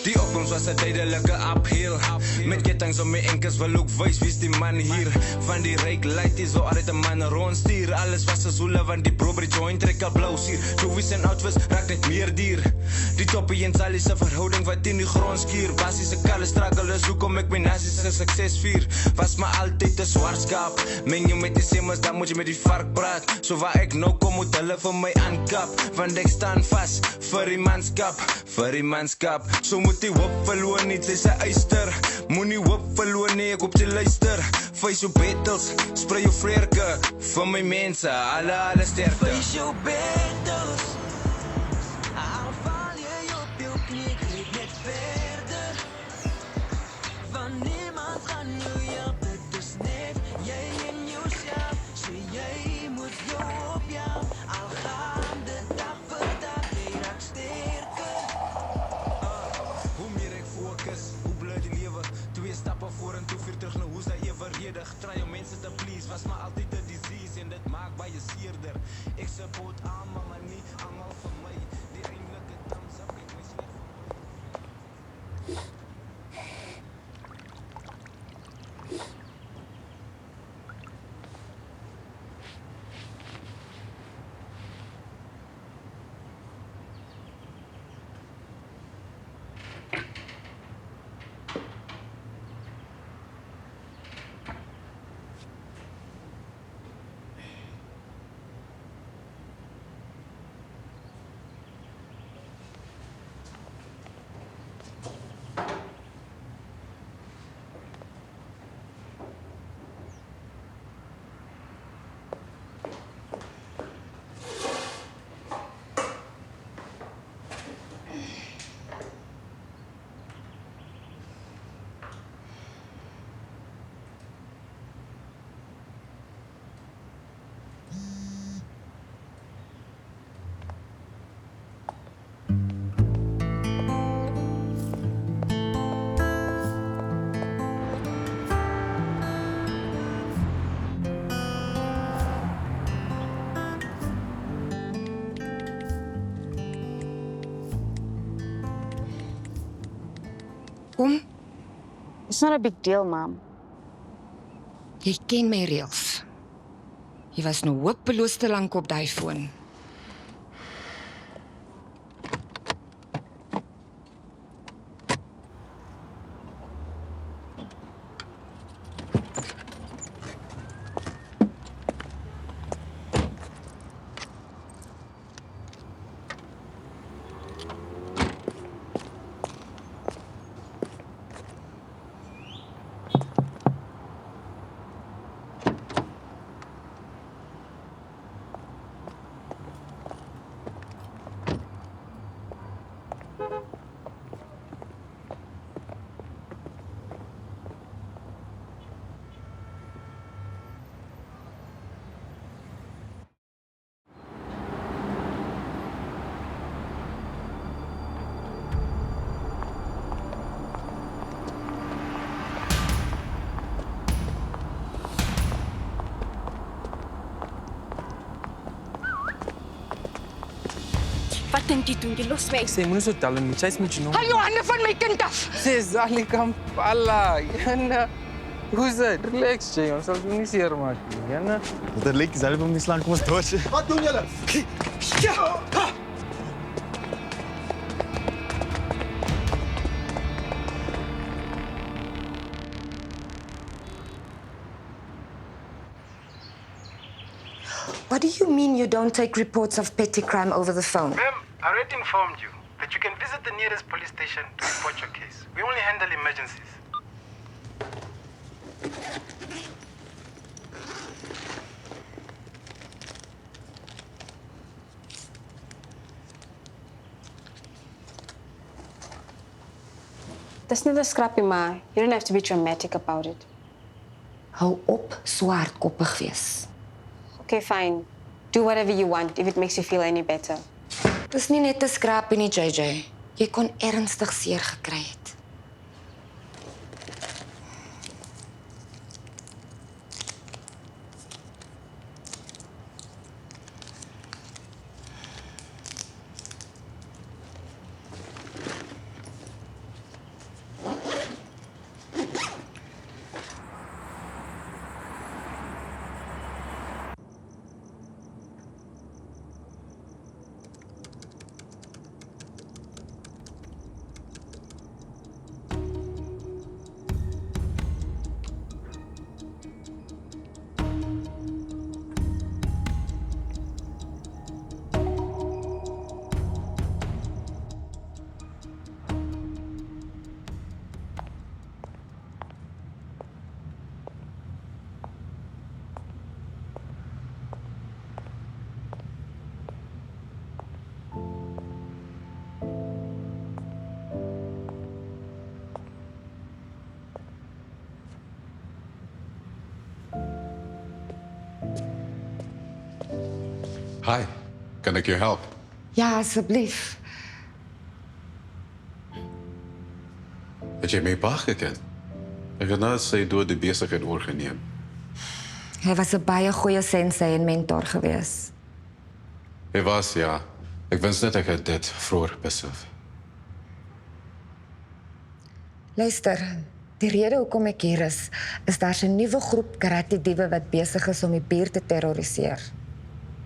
Die opkomst was 'n duidelike uphill. Met kettinge om my enkels wil ook wys wie's die man hier. Van die ryk light is waar altyd 'n man rondstuur. Alles was 'n zoele van die bro by die joint trek al blou suur. Joewies en outfits raak net meer duur. Die toppie en Sally se verhouding wat in die grond skuur. Basiese kalle struggle is hoekom ek my nasies se sukses vier. Was maar altyd 'n swartskap. Meng jy met die semmels, dan moet jy met die vark praat. So waar ek nou kom moet hulle vir my aankap. Want ek staan vas vir die manskap. Vir die manskap. So moet die hoop verloor nie, sy se eyster. Moenie hoop verloor nie, ek hoop jy luister. Face jou battles, spray jou vlerke. Vir my mense, alle sterkte. Face your battles. Al val jy op jou knie, kyk net verder. Van niemand gaan jou help, dit is net jy en jouself. So jy moet jou ophelp. Al gaan dit dag vir dag, jy raak sterker. Hoe meer ek fokus, hoe bly die lewe. 2 stappe vorentoe, 4 terug na hoe's dat evenredig. Try om mense te please, was maar altyd 'n disease en dit maak baie seerder. Ek support almal, maar nie almal vir my. Die eintlike thumbs up, ek wens net vir my. Kom, It's not a big deal, Mom. jy ken my reëls. Jy was nou hopeloos te lank op daai foon. Wat dink jy doen? Jy los my. Sê, moenie so tel nie. Sy's met jou nou. Hou jou hande van my kind af! Sê, Sally Kampala. Jana. Hoe's dit? Relax, Jay. Ons sal nie seer maak nie. Jana. Dat lyk self om nie slaan kom ons dors. Wat doen julle? What do you mean you don't take reports of petty crime over the phone? Ma'am, I already informed you that you can visit the nearest police station to report your case. We only handle emergencies. That's not a scrappy, Ma. You don't have to be dramatic about it. Hou op swaardkoppig wees. Okay, fine. Do whatever you want if it makes you feel any better. Dis nie net 'n skrapie nie, JJ. Jy kon ernstig seer gekry het. Kan ek jou help? Ja, asseblief. Het jy my pa geken? Ek het na sy dood die besigheid oorgeneem. Hy was 'n baie goeie sensei en mentor gewees. Hy was, ja. Ek wens net ek het dit vroeër besef. Luister, die rede hoekom ek hier is daar 'n nuwe groep karate-diewe wat besig is om die buurt te terroriseer.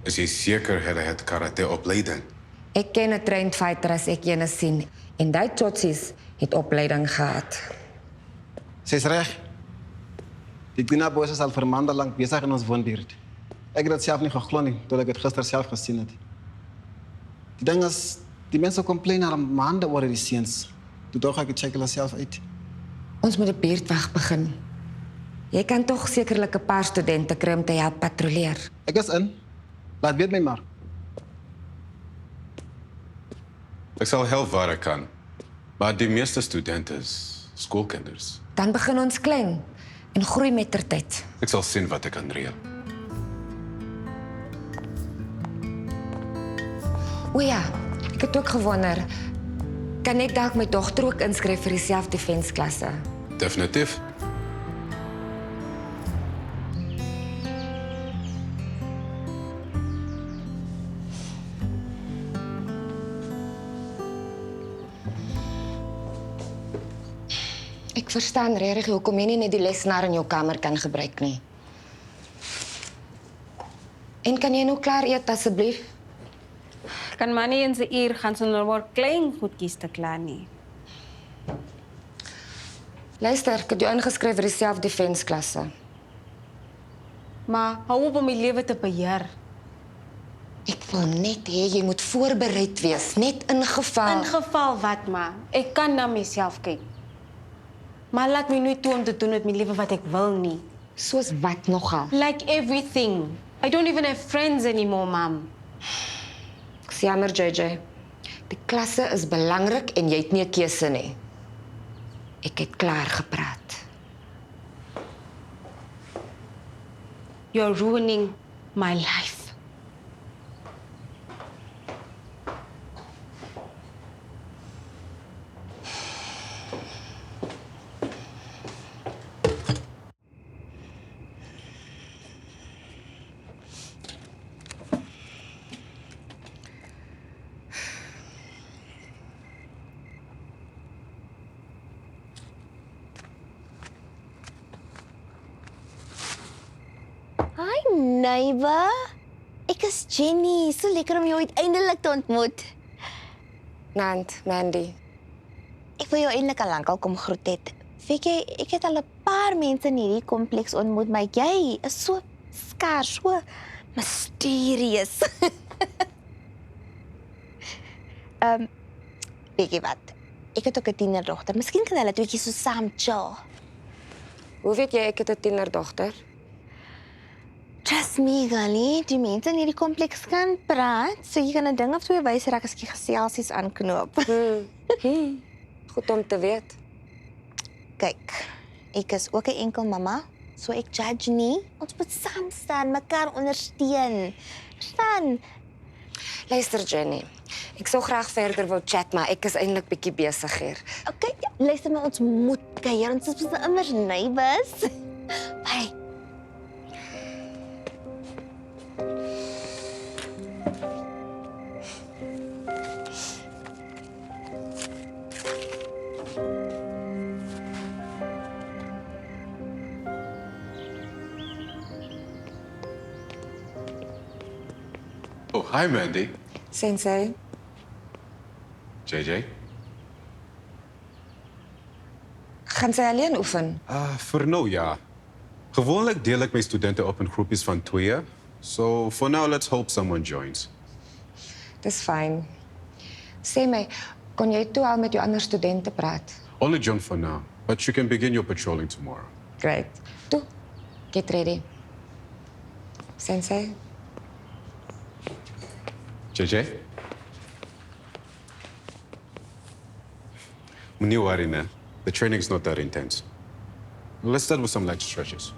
Is jy seker hulle het karate-opleiding? Ek ken 'n trained fighter as ek ene sien en daai tsotsies het opleiding gehad. Sy's reg. Die Guinea-boys is al vir maande lank besig in ons woonbuurt. Ek het dit self nie geglo nie, tot ek dit gister self gesien het. Die ding is, die mense complain al maande oor die seuns. Toe dog ek check hulle self uit. Ons moet 'n buurtwag begin. Jy kan tog sekerlik 'n paar studente kry om te help patrolleer. Ek is in. Laat weet my maar. Ek sal help waar ek kan. Maar die meeste studente is skoolkinders. Dan begin ons klein en groei met ter tyd. Ek sal sien wat ek kan reël. O ja, ek het ook gewonder, kan ek dalk my dogter ook inskryf vir die self-defense klasse? Definitief. Ek verstaan regtig hoekom jy nie net die lesenaar in jou kamer kan gebruik nie. En kan jy nou klaar eet asseblief? Kan maar nie in 'n uur gaan sonder maar klein goedjies te klaar nie. Luister, ek het jou ingeskryf vir die self-defense klasse. Maar hou op om my lewe te beheer. Ek wil net hê jy moet voorbereid wees, net in geval. In geval wat maar, ek kan na myself kyk. Maar laat my nooit toe om te doen met my lewe wat ek wil nie. Soos wat nogal? Like everything. I don't even have friends anymore, Mom. Ek's jammer, JJ. Die klasse is belangrik en jy het nie 'n keuse nie. Ek het klaar gepraat. You're ruining my life. Hi, neighbor. Ek is Jenny. So lekker om jou uiteindelik te ontmoet. Nant, Mandy. Ek wil jou eintlik al lankal kom groet het. Weet jy, ek het al 'n paar mense in hierdie kompleks ontmoet, maar jy is so skaars, so mysterieus. Weet jy wat? Ek het ook 'n tienerdogter. Miskien kan hulle tweeetjie so saam chill. Hoe weet jy ek het 'n tienerdogter? Trust me, Gally, die mense in hierdie kompleks kan praat, so jy kan 'n ding of twee wys raak as jy geselsies aanknoop. Goed om te weet. Kyk, ek is ook 'n enkel mamma, so ek judge nie. Ons moet saam staan, mekaar ondersteun. Verstaan? Luister, Jenny. Ek sou graag verder wou chat, maar ek is eintlik bietjie besig hier. Okay, ja, luister maar, ons moet kuier, ons is immers neighbors. Bye. Oh, hi Mandy. Sensei, JJ. gaan sy alleen oefen? Vir nou ja. Gewoonlik deel ek my studente op in groepies van 2. So for now let's hope someone joins. Dis fyn. Sê my, kon jy toe al met jou ander studente praat? Only John for now, but you can begin your patrolling tomorrow. Great. Toe, get ready. Sensei? JJ? Moenie worry, man. The training's not that intense. Let's start with some light stretches.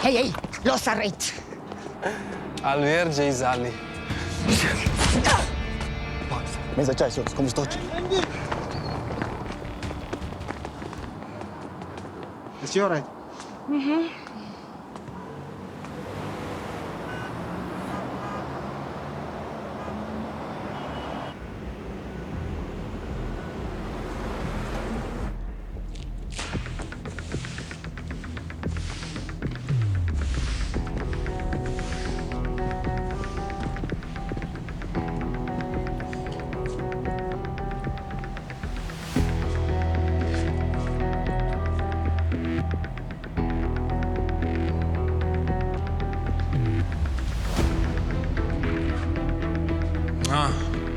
Hey, los haar uit. Alweer Jay Zali. Mense, tjai, so, kom ons tot. Is jy alright?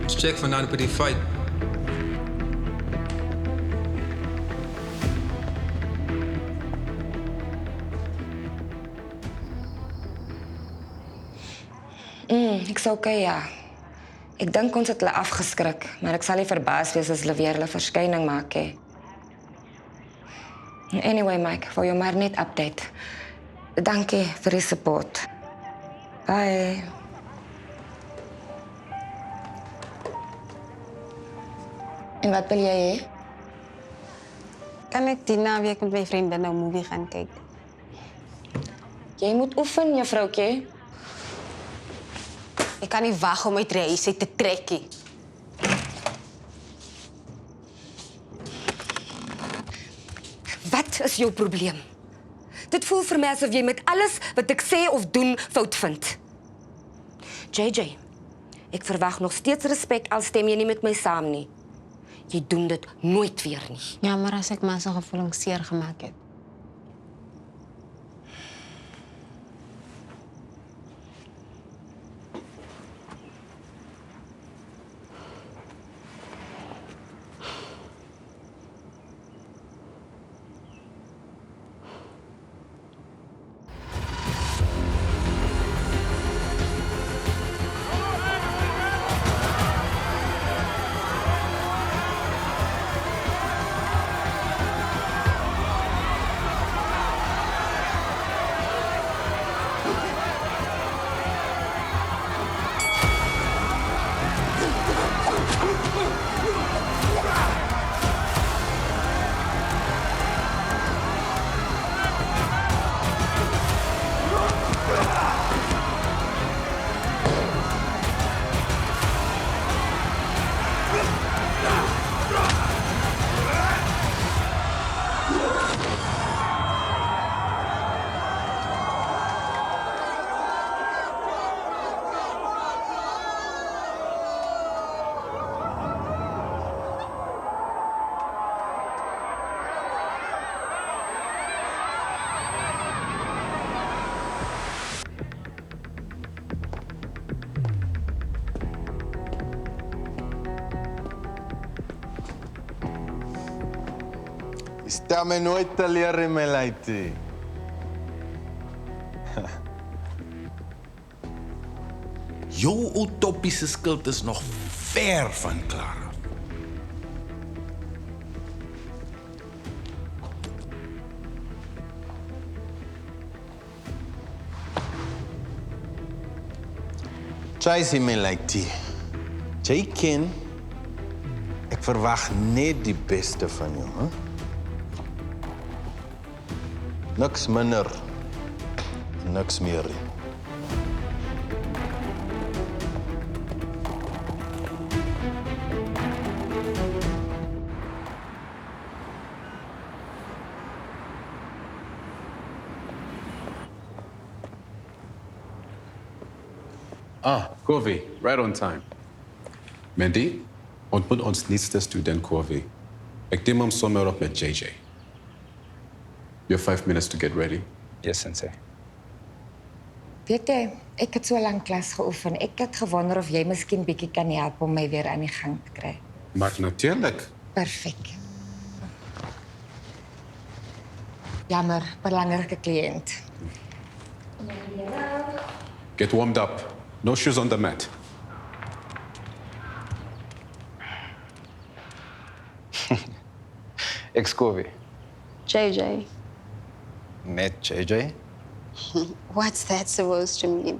Let's check vanavond bij die fight. Ek sê okay, ja. Ek dink ons het hulle afgeskrik, maar ek sal nie verbaas wees as hulle weer hulle verskyning maak hè. Anyway, Mike, vir jou maar net update. Dankie vir die support. Bye. En wat wil jy hê? Kan ek die naweek met my vriende nou 'n movie gaan kyk? Jy moet oefen, juffroukie. Ek kan nie wag om uit die huis uit te trek nie. Wat is jou probleem? Dit voel vir my asof jy met alles wat ek sê of doen fout vind. JJ, ek verwag nog steeds respek al stem jy nie met my saam nie. Jy doen dit nooit weer nie. Ja, maar as ek maar so gevoelens seer gemaak het. Stel my nooit teleur in my lewe. Jou utopiese skuld is nog ver van klaar. Chase my lewe. Jy ken, ek verwag net die beste van jou, hè? Niks minder, niks meer. Corvey, right on time. Mandy, ontmoet ons nuutste student Corvey. Ek neem hom sommer op met JJ. You have 5 minutes to get ready. Yes, sensei. Weet jy, ek het so lank klas geoefen. Ek het gewonder of jy miskien bietjie kan help om my weer aan die gang te kry. Maar natuurlijk. Perfek. Jammer, belangrike kliënt. Get warmed up. No shoes on the mat. Ex-Corvey. JJ. Net JJ? What's that supposed to mean?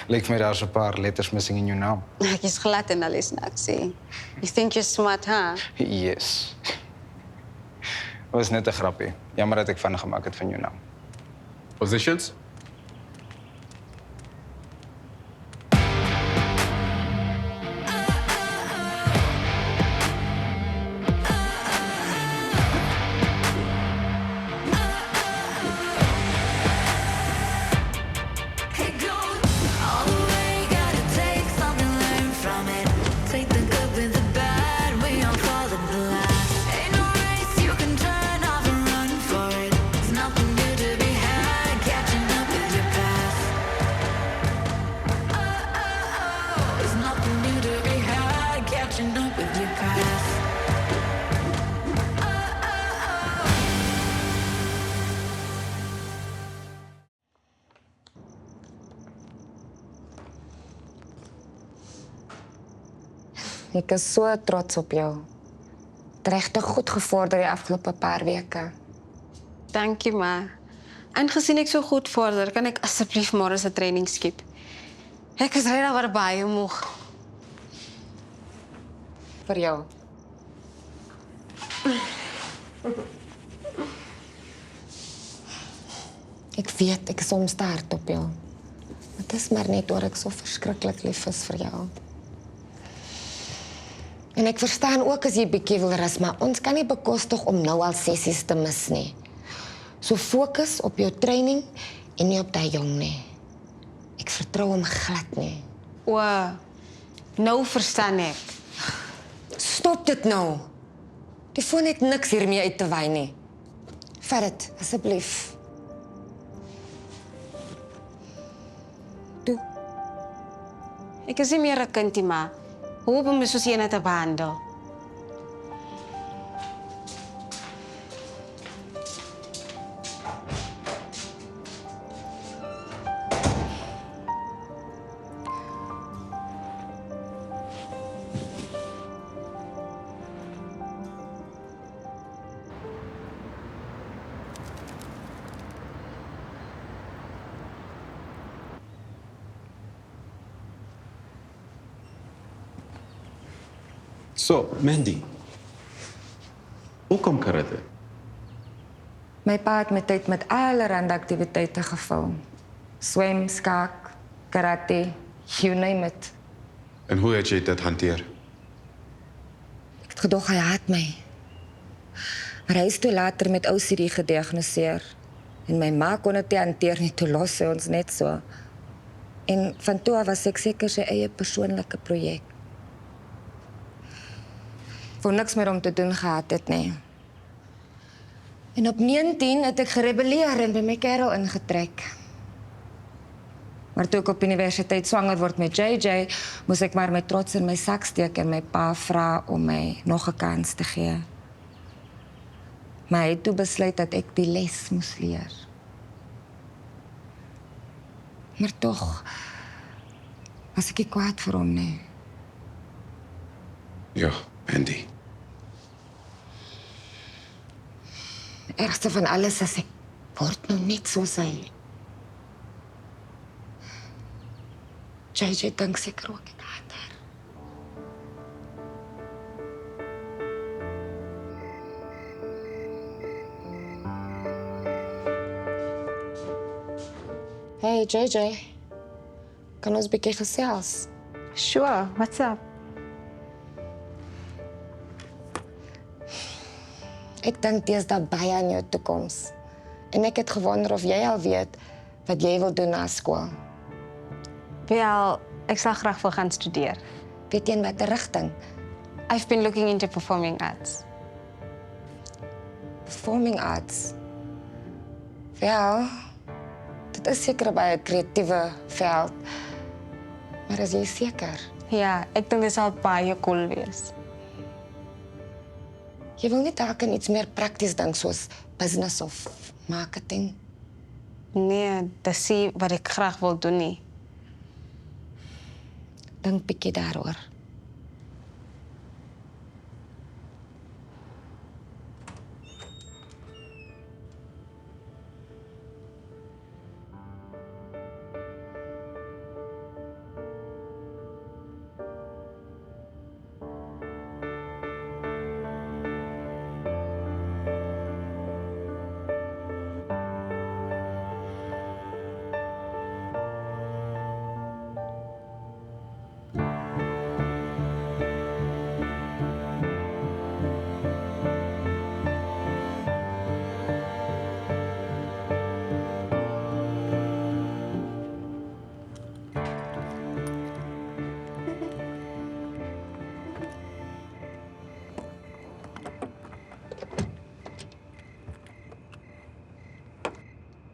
Lijkt mij daar zo'n paar letters missing in je naam. Ek is glad en al is niks, hè. You think you're smart, huh? Yes. Dat was net een grapje. Jammer dat ik van gemaakt heb van je naam. Positions? All the way, gotta take something, learn from it. Take the good with the bad, we all fall in line. Ain't no race you can turn off and run for it. There's nothing new to be had, catching up with your past. There's nothing new to be had, catching up with your past. Ek is so trots op jou. Het regtig goed gevorder die afgelope paar weke. Dankie, ma. Aangezien ek so goed vorder, kan ek asseblief môre 'n training skip. Ek is regtig baie moeg. Vir jou. Ek weet ek is soms te hard op jou. Het is maar net oor ek so verskriklik lief is vir jou. En ek verstaan ook as jy bietjie wil rus, maar ons kan nie bekostig om nou al sessies te mis nie. So fokus op jou training en nie op daai jong nie. Ek vertrou hom glad nie. O, nou verstaan ek. Stop dit nou. Die foon het niks hiermee uit te wy nie. Vat dit, asseblief. Toe. Ek is nie meer 'n kindie, ma. Hoe om my soos jy te behandel? So, Mandy. Hoe kom karate? My pa het my tyd met allerlei aktiwiteite gevul. Swem, skaak, karate, you name it. En hoe het jy dit hanteer? Ek het gedog hy haat my. Maar hy is toe later met OCD gediagnoseer. En my ma kon dit nie hanteer nie, toe los sy ons net so. En van toe af was ek seker sy eie persoonlike projek. Voor niks meer om te doen gehad het, nee. En op 19 het ek gerebelleer en by my kerel ingetrek. Maar toe ek op universiteit swanger word met JJ, moes ek maar my trots in my sak steek en my pa vra om my nog 'n kans te gee. Maar hy het toe besluit dat ek die les moes leer. Maar tog was ek nie kwaad vir hom nie. Ja, Mandy. Die ergste van alles is ek word nou net soos hy. JJ dink seker ook ek haat haar. Hey JJ, kan ons bietjie gesels? Sure, what's up? Ek dink deesdae baie aan jou toekoms. En ek het gewonder of jy al weet wat jy wil doen na skool. Wel, ek sal graag wil gaan studeer. Weet jy in watter rigting? I've been looking into performing arts. Performing arts. Wel, dit is seker baie 'n kreatiewe veld. Maar is jy seker? Ja, ek dink dit sal baie cool wees. Jy wil nie dalk aan iets meer prakties dink soos business of marketing? Nee, dis nie wat ek graag wil doen nie. Dink bietjie daaroor.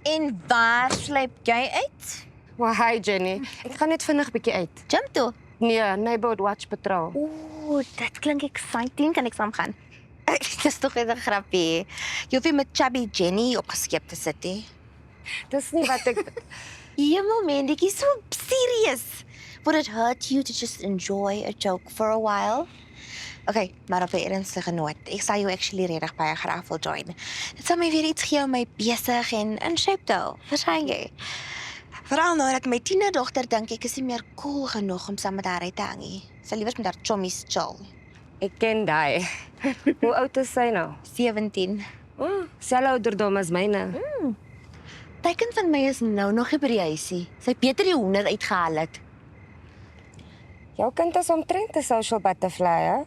En waar sleep jy uit? Well, hi Jenny. Ek gaan net vinnig bietjie uit. Gym toe? Nee, Neighborhood Watch Patrol. Ooh, dit klink exciting. Kan ek saamgaan? Dis tog net 'n grappie. Jy hoef nie met Chubby Jenny opgeskeep te sit nie. Dis nie wat ek Jemel, Mandiekie, so serious. Would it hurt you to just enjoy a joke for a while? Okay, maar op 'n ernstige noot. Ek sal jou actually regtig baie graag wil join. Dit sal my weer iets gee om my besig en in shape te hou. Verstaan jy? Veral nou dat my tienerdogter dink ek is nie meer cool genoeg om saam met haar uit te hang nie. Sy liewers met haar chommies chill. Ek ken daai. Hoe oud is sy nou? 17. Selfe ouderdom as myne. Daai kind van my is nou nog nie by die huisie. Sy het beter die hoender uitgehaal het. Jou kind is omtrent 'n social butterfly, hè?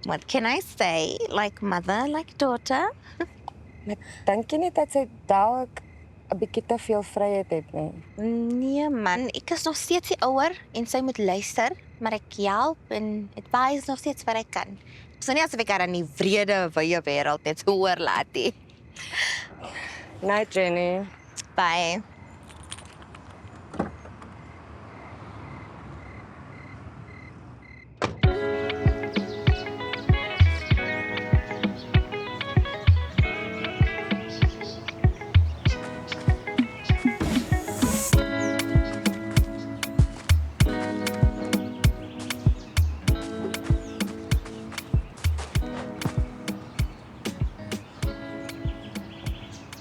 What can I say? Like mother, like daughter? Maar dink jy nie dat sy dalk 'n bietjie te veel vryheid het nie? Nee man, ek is nog steeds die ouer en sy moet luister, maar ek help en advise nog steeds wat ek kan. So nie asof ek haar aan die wrede wye wêreld net so oorlaat nie. Night, Jenny. Bye.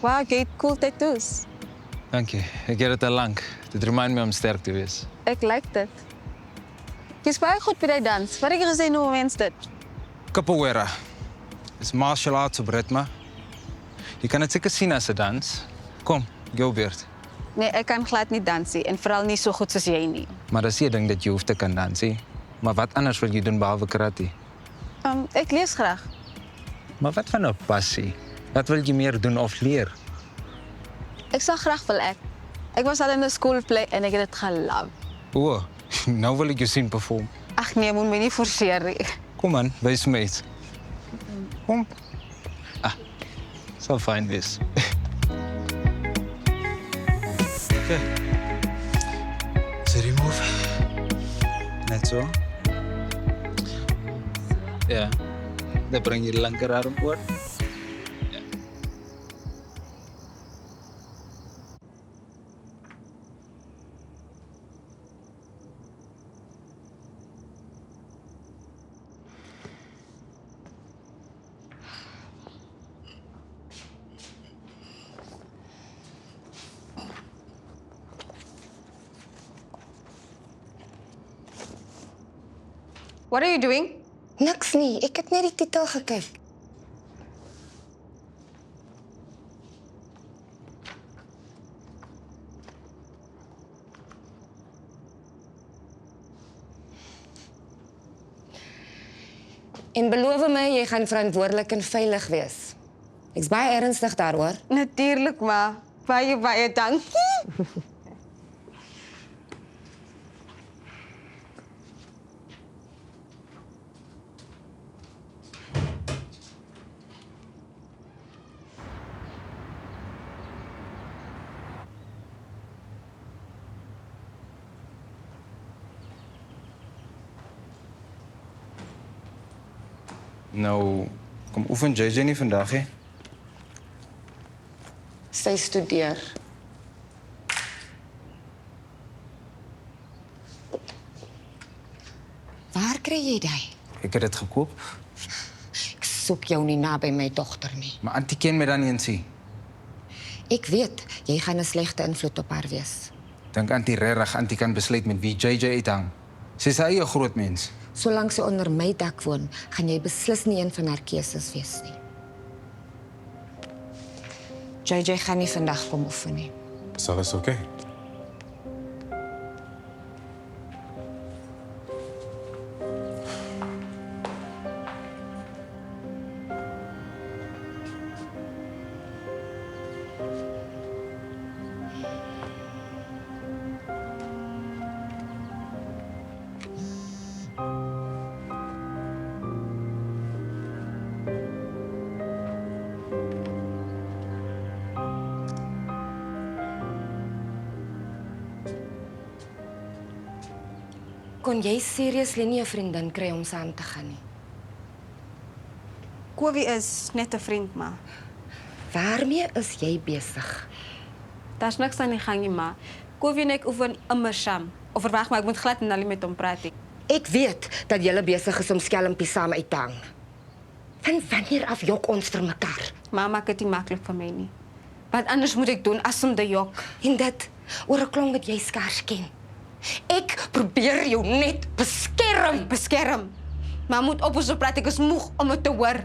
Wow, jy het cool tattoos. Dankie. Ek het dit al lank. Dit remind my om sterk te wees. Ek like dit. Jy's baie goed by die dans. Wat het jy gesê hoe mens dit? Capoeira. Is martial arts op ritme. Jy kan dit seker sien as 'n dans. Kom, jou beurt. Nee, ek kan glad nie dans nie en veral nie so goed soos jy nie. Maar dis nie 'n ding dat jy hoef te kan dans nie. Maar wat anders wil jy doen behalwe karate? Ek lees graag. Maar wat van 'n passie? Wat wil jy meer doen of leer? Ek sal graag wil ek. Ek was al in 'n skoolplay en ek het dit gelove. O, nou wil ek jou sien perform. Ag nee, moet my nie forceer nie. Kom aan, wys my iets. Kom. Sal fyn wees. Okay. So remove. Net so. Ja. Dan bring jy die linkerarm oor. Ja. What are you doing? Niks nie. Ek het net die titel gekyk. En beloof my jy gaan verantwoordelik en veilig wees. Ek's baie ernstig daaroor. Natuurlik, maar baie dankie. Nou, kom oefen JJ nie vandag hè? Sy studeer. Waar kry jy dit? Ek het dit gekoop, Ek soek jou nie naby my dogter nie. maar Antie ken my dan nie eens nie. Ek weet, jy gaan 'n slegte invloed op haar wees. Dink Antie regtig Antie kan besluit met wie JJ uithang. Sy is 'n eie groot mens. Solank sy onder my dak woon, gaan jy beslis nie een van haar keuses wees nie. JJ gaan nie vandag kom oefen nie. Is alles okay? kon jy seriously nie 'n vriendin kry om saam te gaan nie? Kowie is net 'n vriend, ma. Waarmee is jy besig? Daar's niks aan die gang nie, ma. Kowie en ek oefen immer saam. Of verwag maar ek moet glad nie met hom praat nie. Ek weet dat julle besig is om skelmpies saam uit te hang. Van wanneer af jok ons vir mekaar? Ma maak dit nie maklik vir my nie. Wat anders moet ek doen as om te jok? En dit oor 'n klomp wat jy skaars ken. Ek probeer jou net beskerm. Beskerm. Maar moet op ons praat, ek is moeg om dit te hoor.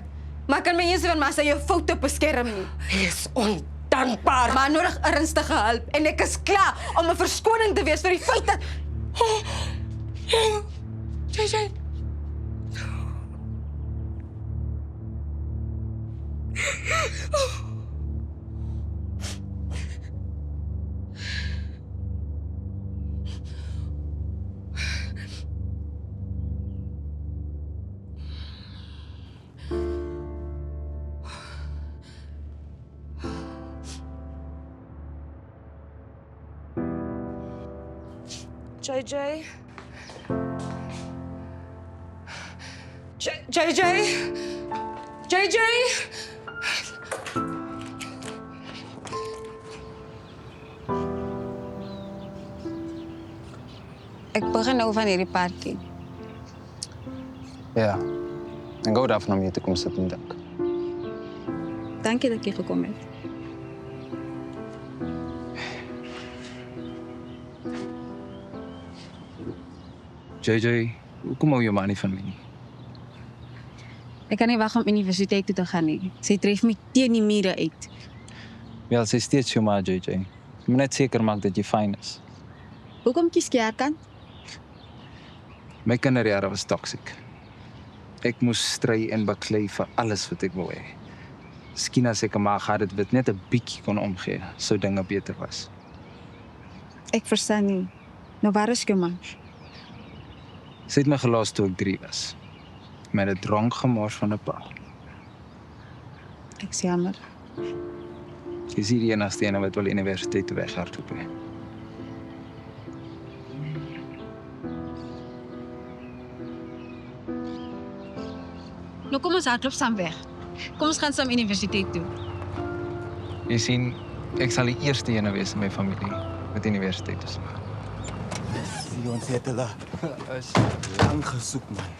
Maar kan my eens van maar sy jou foute beskerm nie. Jy is ondankbaar. Maar nodig ernstige hulp en ek is klaar om 'n verskoning te wees vir die feit dat JJ. JJ? JJ? JJ? ek begin nou van hierdie party. Ja. En gou daarvan om hier te kom sit en dink. Dankie dat jy gekom het. JJ, hoekom hou jy maar nie van my nie? Ek kan nie wag om universiteit toe te gaan nie. Sy tref my teen die mure uit. Wel, sy is steeds jou ma, JJ. Jy moet net seker maak dat jy fyn is. Hoekom kies jy haar kant? My kinderjare was toksiek. Ek moes stry en baklei vir alles wat ek wou hê. Miskien as ek 'n ma gehad het wat net 'n bietjie kon omgee, sou dinge beter was. Ek verstaan nie. Nou waar is jou man? Sy het my gelos toe ek 3 was. Met 'n dronk gemors van 'n pa. Ek is jammer. Sy is hier die enigste ene wat wel universiteit toe weghardloop het. Nou kom ons hardloop saam weg. Kom ons gaan saam universiteit toe. Jy sien, ek sal die eerste ene wees in my familie wat universiteit toe gaan. Ons het hulle is lang gesoek, man.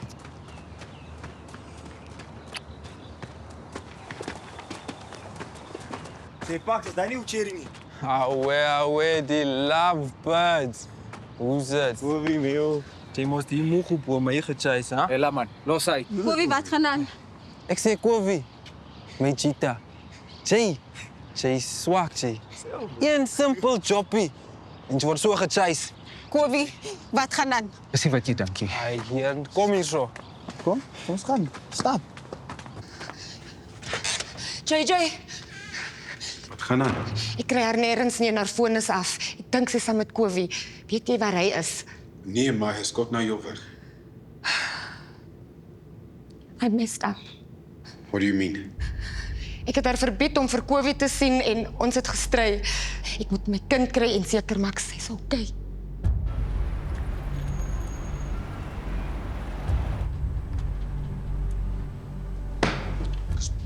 Sê Pax, is daai nie Ucheri nie? Awe, die lovebirds. Hoe's dit? Kowie, meu. Jy mos die moeg op my gechase, hè? Hela man, los uit. Kowie, wat gaan aan? Ek sê Kowie, my cheetah. Jy is swak, jy. Een simpel jobbie. En jy word so gechase. Kowie, wat gaan aan? Dis nie wat jy dink nie. Hey, hier, kom hier so. Kom ons gaan. Stap. JJ, Wat gaan aan? ek kry haar nêrens nie en haar foon is af. Ek dink sy is saam met Kowie. Weet jy waar hy is? Nee, maar hy skop nou jou weg. I messed up. What do you mean? Ek het haar verbied om vir Kowie te sien en ons het gestry. Ek moet my kind kry en seker maak sy's okay.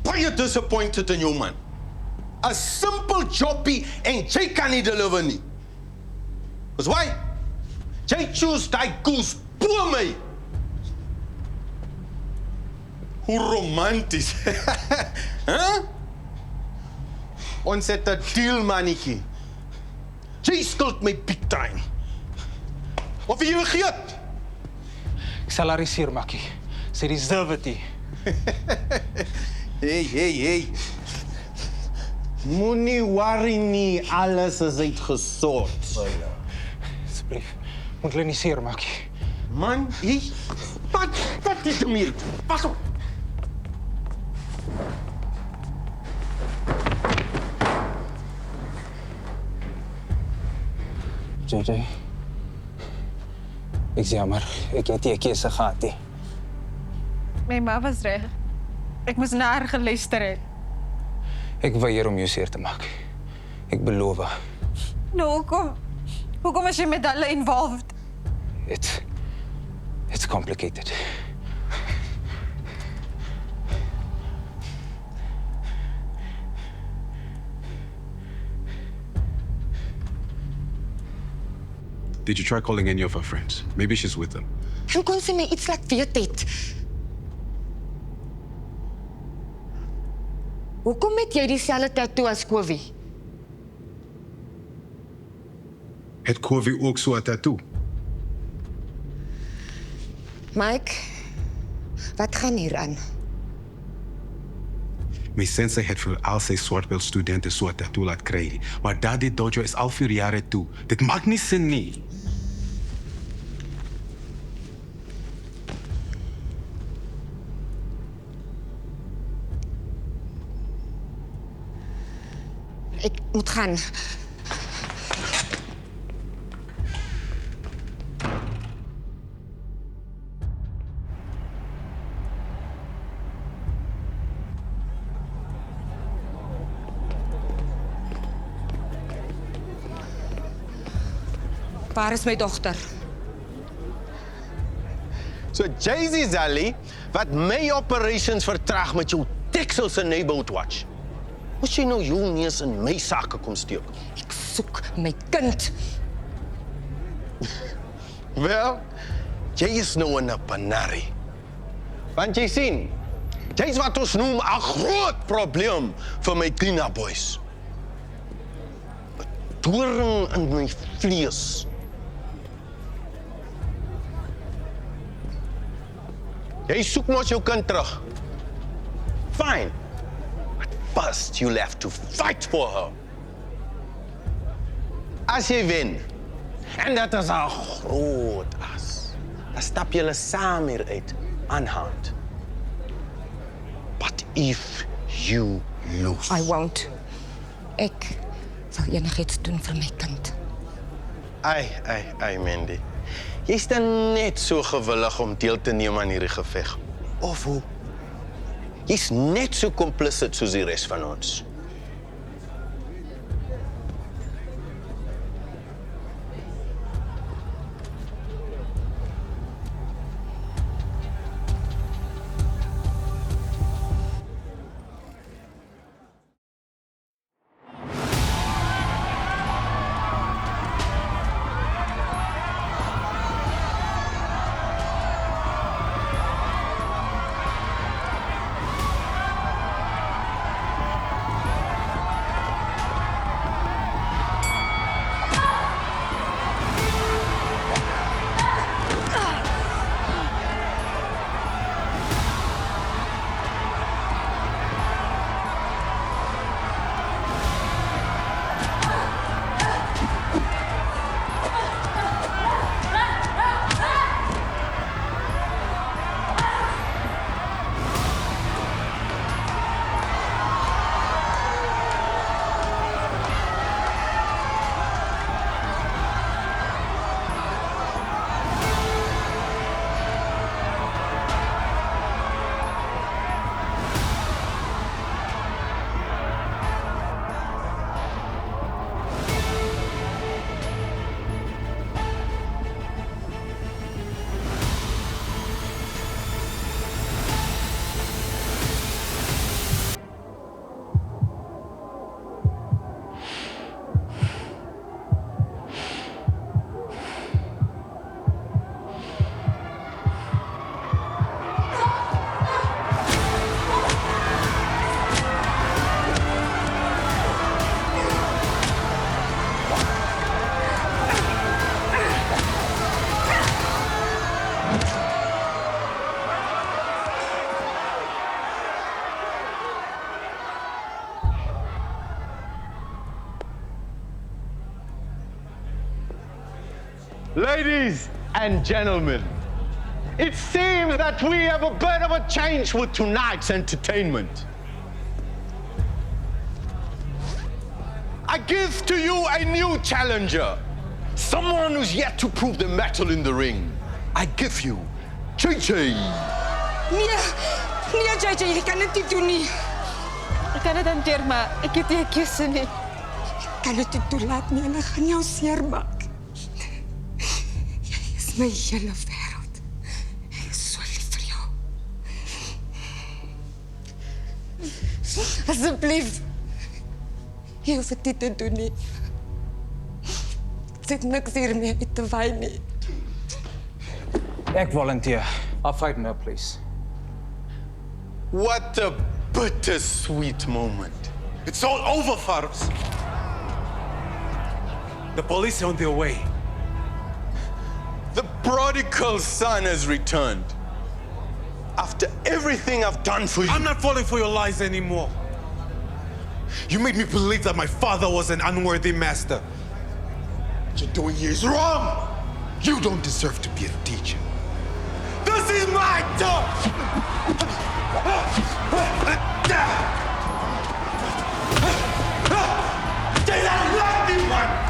Baie disappointed in jou man. A simple jobbie en jy kan nie deliver nie. Dis why? Jy choose die goose bo my. Hoe romanties. Huh? Ons het 'n deal, mannetjie. Jy skuld my big time. Of jy vergeet? Ek sal haar seer maakie. Sy deserve dit. Hey. Moenie worry nie, alles is uitgesort. Asseblief, moet hulle nie seer maakie. Man, wat is er meer? Pas op. JJ, ek is jammer. Ek het nie 'n keuse gehad nie. My ma was reg. Ek moes na haar geluister het. Ek weier om jou seer te maak. Ek beloof. Nou, hoekom is jy met hulle involved? It's complicated. Did you try calling any of her friends? Maybe she's with them. En kon sy my iets laat weet het. Hoekom het jy dieselfde tattoo as Kowie? Het Kowie ook so 'n tattoo? Mike, wat gaan hier aan? My sensei het vir al sy swartbelt studente so 'n tattoo laat kry. Maar daardie dojo is al 4 jare toe. Dit maak nie sin nie. Ek moet gaan. Waar is my dogter? So Jay-Z Zali, wat my operations vertraag met jou Texas en Neighborhood Watch. Moes jy nou jou neus in my sake kom steek? Ek soek my kind. Wel, jy is nou in 'n panari. Want jy sien, jy's wat ons noem 'n groot probleem vir my Tina boys. 'n Doring in my vlees. Jy soek mos jou kind terug. Fine. But first you'll have to fight for her. As jy wen, en dat is 'n groot as, dan stap julle saam hier uit aan hand. But if you lose... I won't. Ek sal enigiets doen vir my kind. Ai, Mandy. Jy's dan net so gewillig om deel te neem aan hierdie geveg. Of hoe? Jy's net so complicit soos die res van ons. Ladies and gentlemen, it seems that we have a bit of a change with tonight's entertainment. I give to you a new challenger, someone who's yet to prove the mettle in the ring. I give you JJ. Nee, JJ, jy kan dit nie doen nie. Ek kan dit hanteer, maar ek het nie 'n keuse nie. Ek kan dit nie toelaat nie, hulle gaan jou seermaak. Jy is my hele wêreld. Asseblief. Jy hoef dit nie te doen nie. Ek sit niks hiermee uit te waai nie. Ek volunteer. I'll fight her, please. What a bittersweet moment. It's all over, Faros. The police are on their way. The prodigal son has returned. After everything I've done for you. I'm not falling for your lies anymore. You made me believe that my father was an unworthy master. What you're doing here is wrong. You don't deserve to be a teacher. This is my job! They don't like me, man!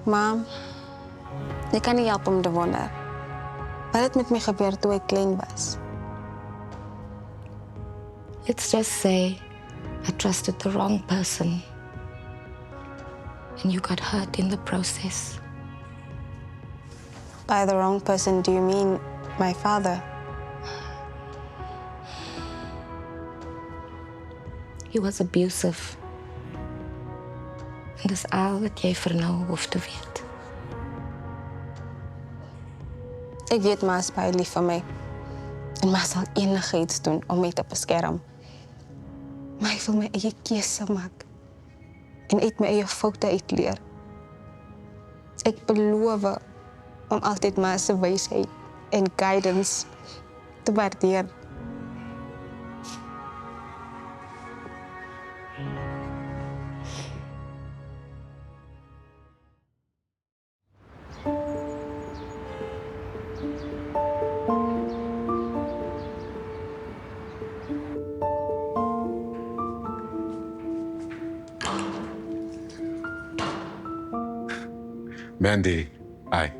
Mam, ik kan niet helpen om te wonderen. Wat het met me gebeurd toen ik klein was? Let's just say I trusted the wrong person. And you got hurt in the process. By the wrong person, do you mean my father? He was abusive. En dis al wat jy vir nou hoef te weet. Ik weet ma is baie lief vir my. En ma sal enigiets doen om my te beskerm. Maar ek wil my eie keuse maak. En uit my eie foute uitleer. Ek beloof om altyd ma se wysheid en guidance te waardeer. Mandy, hi.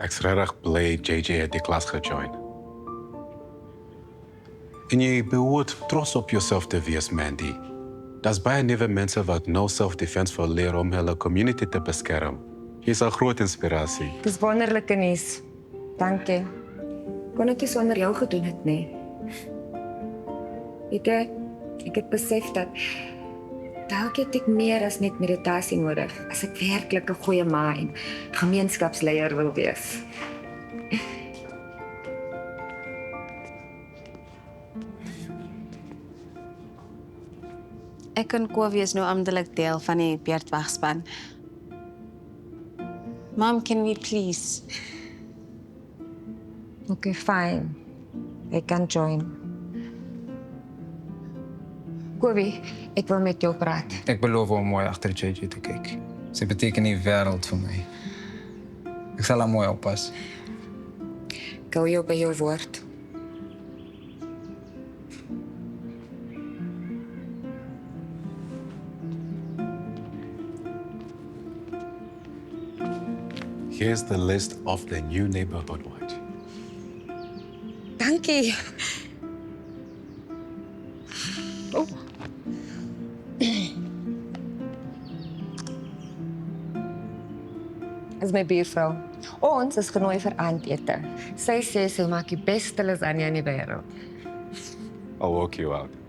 Ek's regtig bly JJ het die klas gejoin. En jy behoort trots op jouself te wees, Mandy. Daar's baie nuwe mense wat nou self-defense wil leer om hulle community te beskerm. Jy's 'n groot inspirasie. Dis wonderlike nuus. Dankie. Kon ek nie sonder jou gedoen het nie. Weet jy, ek het besef dat dalk het ek meer as net meditasie nodig as ek werklik 'n goeie ma en gemeenskapsleier wil wees. Ek en Kowie is nou amptelik deel van die beurtwagspan. Mom, can we please? Okay, fine. Ek kan join. Kobe, ek wil met jou praat. Ek beloof om mooi agter JJ te kyk. Sy beteken die wêreld vir my. Ek sal haar mooi oppas. Ek hou jou by jou woord. Here's the list of the new neighborhood watch. Dankie. Oh. Dis my buurvrou. Ons is genooi vir aandete. Sy sê sy maak die beste lasagne in die wêreld. I'll walk you out.